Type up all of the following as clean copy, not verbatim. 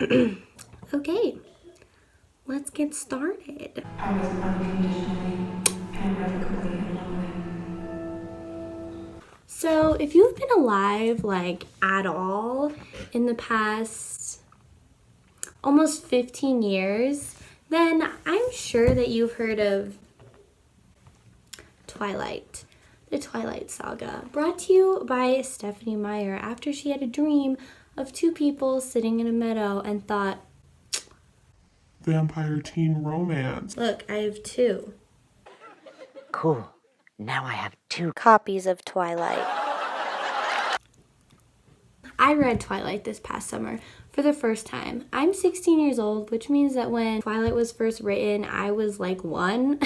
Okay, let's get started. I was unconditionally and irrevocably in love with him. So if you've been alive like at all in the past almost 15 years, then I'm sure that you've heard of Twilight, the Twilight Saga, brought to you by Stephanie Meyer after she had a dream of two people sitting in a meadow and thought, vampire teen romance. look, I have two Cool. Now I have two copies of Twilight. I read Twilight this past summer for the first time. I'm 16 years old, which means that when Twilight was first written, I was like 1.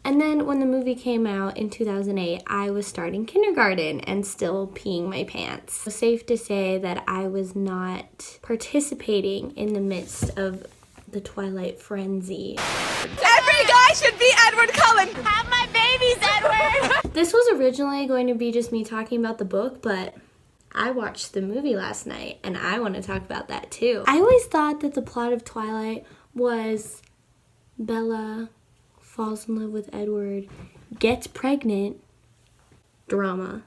And then when the movie came out in 2008, I was starting kindergarten and still peeing my pants. It's safe to say that I was not participating in the midst of the Twilight frenzy. Every guy should be Edward Cullen. Have my babies, Edward. This was originally going to be just me talking about the book, but I watched the movie last night and I want to talk about that too. I always thought that the plot of Twilight was Bella falls in love with Edward, gets pregnant, drama.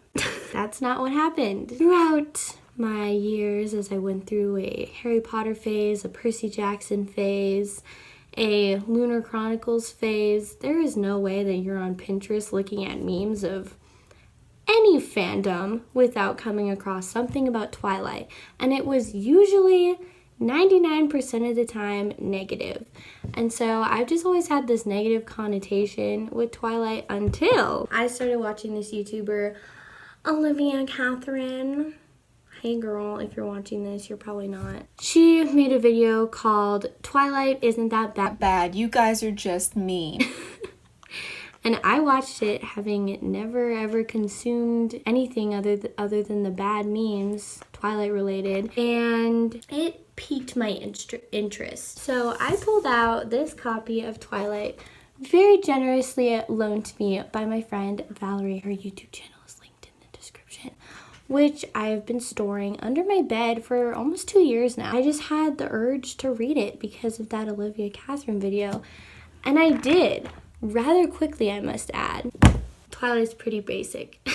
That's not what happened. Throughout my years, as I went through a Harry Potter phase, a Percy Jackson phase, a Lunar Chronicles phase, there is no way that you're on Pinterest looking at memes of any fandom without coming across something about Twilight. And it was usually 99% of the time negative. And so I've just always had this negative connotation with Twilight until I started watching this YouTuber, Olivia Catherine. Hey girl, if you're watching this, you're probably not. She made a video called Twilight Isn't That Bad. You guys are just mean. And I watched it having never ever consumed anything other than the bad memes, Twilight related, and it piqued my interest. So I pulled out this copy of Twilight, very generously loaned to me by my friend Valerie. Her YouTube channel is linked in the description, which I've been storing under my bed for almost 2 years now. I just had the urge to read it because of that Olivia Catherine video, and I did. Rather quickly, I must add. Twilight's pretty basic.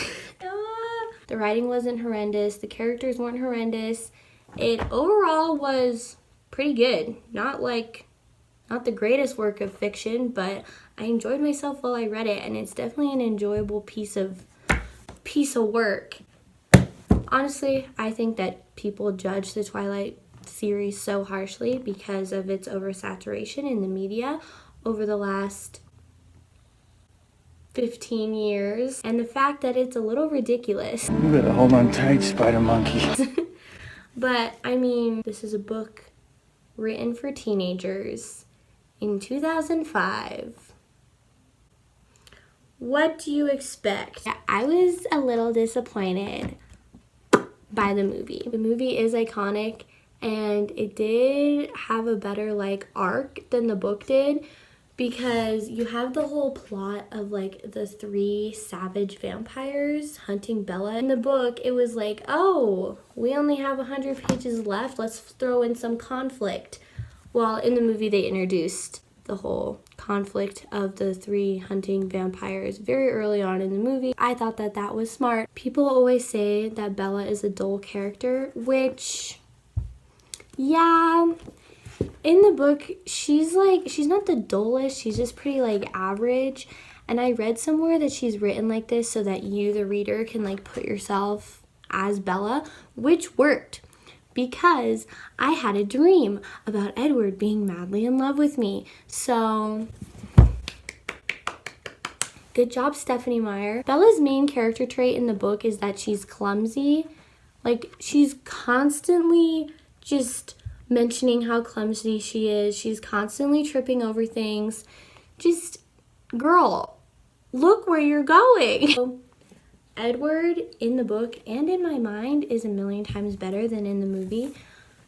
The writing wasn't horrendous. The characters weren't horrendous. It overall was pretty good. Not the greatest work of fiction, but I enjoyed myself while I read it, and it's definitely an enjoyable piece of work. Honestly, I think that people judge the Twilight series so harshly because of its oversaturation in the media over the last 15 years, and the fact that it's a little ridiculous. You better hold on tight, spider monkey. But, I mean, this is a book written for teenagers in 2005. What do you expect? I was a little disappointed by the movie. The movie is iconic, and it did have a better, arc than the book did, because you have the whole plot of the 3 savage vampires hunting Bella. In the book, it was like, oh, we only have 100 pages left, let's throw in some conflict. While in the movie, they introduced the whole conflict of the 3 hunting vampires very early on in the movie. I thought that that was smart. People always say that Bella is a dull character, which, yeah. In the book, she's not the dullest, she's just pretty average. And I read somewhere that she's written like this so that you, the reader, can put yourself as Bella, which worked because I had a dream about Edward being madly in love with me. So, good job, Stephanie Meyer. Bella's main character trait in the book is that she's clumsy. She's constantly just mentioning how clumsy she is. She's constantly tripping over things. Just, girl, look where you're going. So, Edward in the book and in my mind is a million times better than in the movie.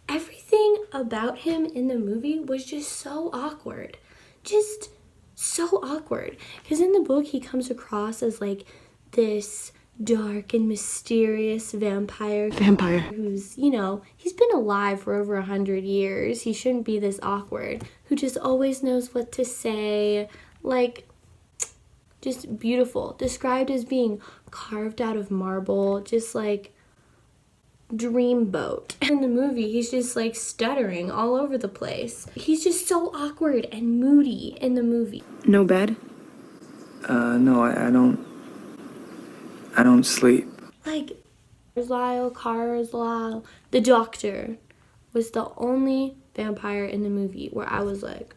Everything about him in the movie was just so awkward. Just so awkward. Because in the book, he comes across as this dark and mysterious vampire who's, he's been alive for over 100 years. He shouldn't be this awkward. Who just always knows what to say. Like, just beautiful. Described as being carved out of marble. Just like dreamboat. In the movie, he's just like stuttering all over the place. He's just so awkward and moody in the movie. No bed? No, I don't sleep. Like, Carlisle, the doctor was the only vampire in the movie where I was like,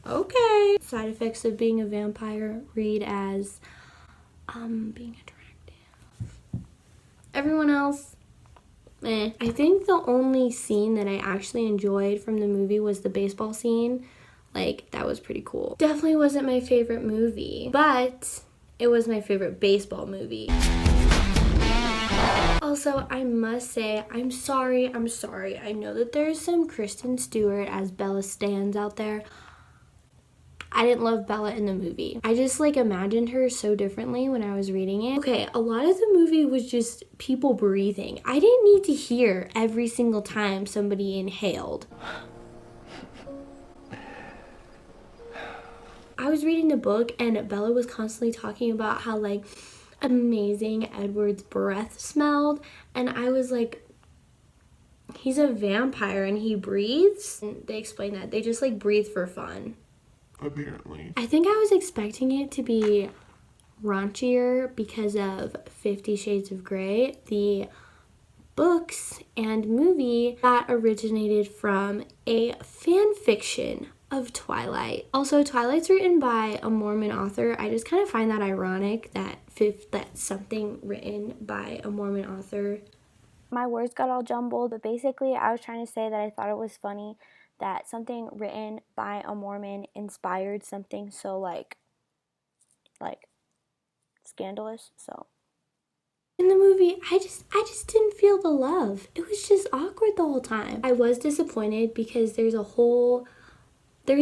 okay. Side effects of being a vampire read as being attractive. Everyone else, I think the only scene that I actually enjoyed from the movie was the baseball scene. Like, that was pretty cool. Definitely wasn't my favorite movie, but it was my favorite baseball movie. Also, I must say, I'm sorry. I know that there's some Kristen Stewart as Bella stans out there. I didn't love Bella in the movie. I just like imagined her so differently when I was reading it. Okay, a lot of the movie was just people breathing. I didn't need to hear every single time somebody inhaled. I was reading the book and Bella was constantly talking about how like amazing Edward's breath smelled, and I was like, he's a vampire and he breathes? And they explained that they just like breathe for fun. Apparently. I think I was expecting it to be raunchier because of 50 Shades of Grey, the books and movie that originated from a fan fiction of Twilight. Also, Twilight's written by a Mormon author. I just kind of find that ironic that something written by a Mormon author. My words got all jumbled, but basically I was trying to say that I thought it was funny that something written by a Mormon inspired something so like scandalous. So in the movie, I just didn't feel the love. It was just awkward the whole time. I was disappointed because there's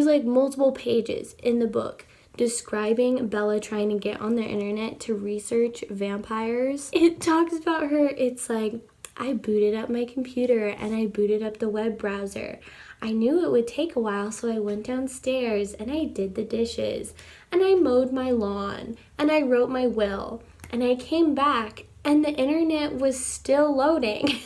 like multiple pages in the book describing Bella trying to get on the internet to research vampires. It talks about her, it's like, I booted up my computer and I booted up the web browser. I knew it would take a while, so I went downstairs and I did the dishes and I mowed my lawn and I wrote my will and I came back and the internet was still loading.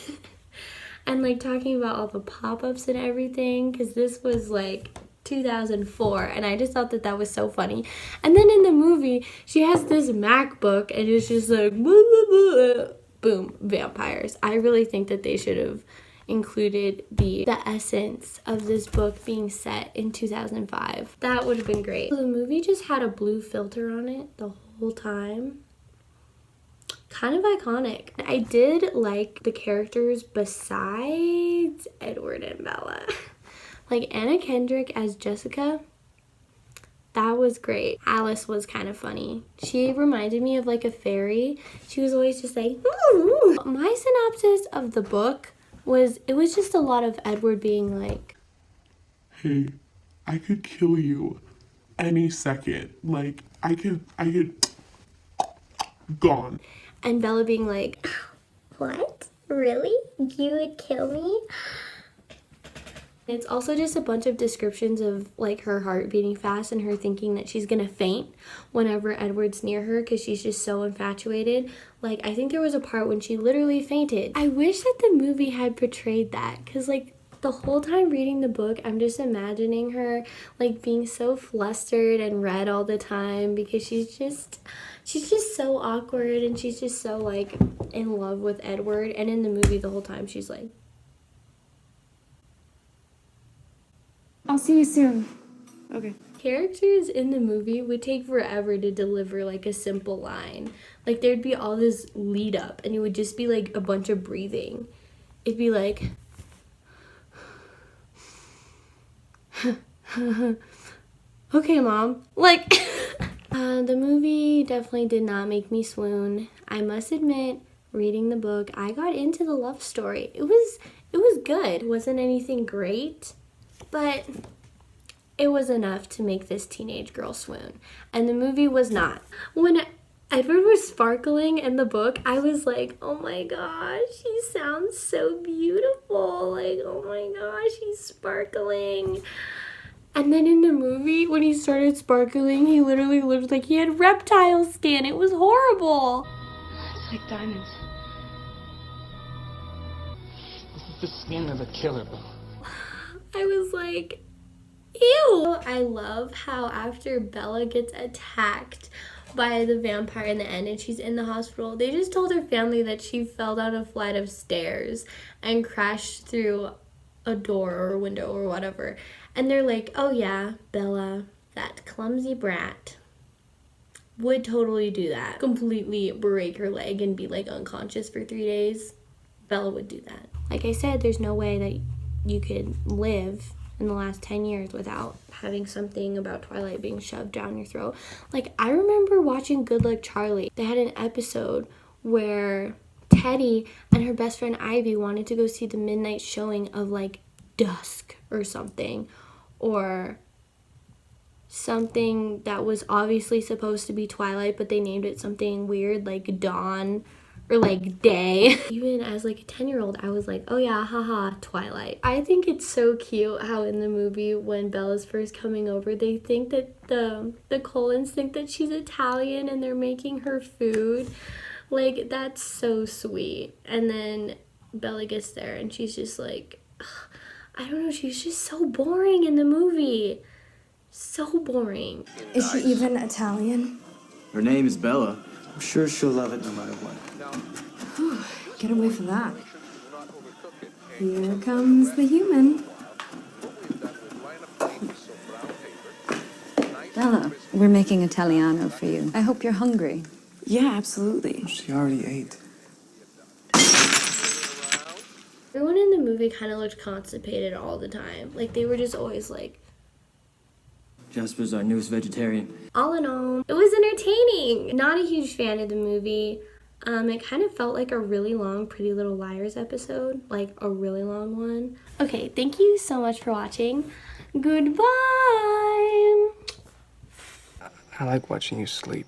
And like talking about all the pop-ups and everything, because this was like 2004, and I just thought that was so funny. And then in the movie, she has this MacBook and it's just like blah, blah, blah. Boom, vampires. I really think that they should have included the essence of this book being set in 2005. That would have been great. So the movie just had a blue filter on it the whole time. Kind of iconic. I did like the characters besides Edward and Bella. Like Anna Kendrick as Jessica, that was great. Alice was kind of funny. She reminded me of like a fairy. She was always just like, ooh. My synopsis of the book was, it was just a lot of Edward being like, hey, I could kill you any second. Like, I could, gone. And Bella being like, what? Really? You would kill me? It's also just a bunch of descriptions of like her heart beating fast and her thinking that she's gonna faint whenever Edward's near her because she's just so infatuated. Like, I think there was a part when she literally fainted. I wish that the movie had portrayed that, because like the whole time reading the book, I'm just imagining her like being so flustered and red all the time because she's just so awkward and she's just so like in love with Edward. And in the movie the whole time she's like, I'll see you soon. Okay. characters in the movie would take forever to deliver like a simple line. Like there'd be all this lead up and it would just be like a bunch of breathing. It'd be like okay, Mom. Like the movie definitely did not make me swoon. I must admit, reading the book, I got into the love story. It was good. It wasn't anything great, but it was enough to make this teenage girl swoon. And the movie was not. When Edward was sparkling in the book. I was like, oh my gosh, he sounds so beautiful. Like, oh my gosh, he's sparkling. And then in the movie, when he started sparkling, he literally looked like he had reptile skin. It was horrible. It's like diamonds. This is the skin of a killer, Bill. I was like, ew. I love how after Bella gets attacked by the vampire in the end and she's in the hospital, they just told her family that she fell down a flight of stairs and crashed through a door or a window or whatever. And they're like, oh yeah, Bella, that clumsy brat, would totally do that. Completely break her leg and be like unconscious for 3 days. Bella would do that. Like I said, there's no way that you could live in the last 10 years without having something about Twilight being shoved down your throat. Like, I remember watching Good Luck Charlie. They had an episode where Teddy and her best friend Ivy wanted to go see the midnight showing of like Dusk or something, or something that was obviously supposed to be Twilight, but they named it something weird like Dawn or like Day. Even as like a 10-year-old, I was like, oh yeah, haha, Twilight. I think it's so cute how in the movie when Bella's first coming over, they think that the Colons think that she's Italian and they're making her food. Like, that's so sweet. And then Bella gets there and she's just like, ugh, I don't know, she's just so boring in the movie. So boring. Is she even Italian? Her name is Bella. I'm sure she'll love it no matter what. Whew, get away from that. Here comes the human. Bella, we're making Italiano for you. I hope you're hungry. Yeah, absolutely. She already ate. Everyone in the movie kind of looked constipated all the time. Like, they were just always like... Jasper's our newest vegetarian. All in all, it was entertaining. Not a huge fan of the movie. It kind of felt like a really long Pretty Little Liars episode. Like, a really long one. Okay, thank you so much for watching. Goodbye! I like watching you sleep.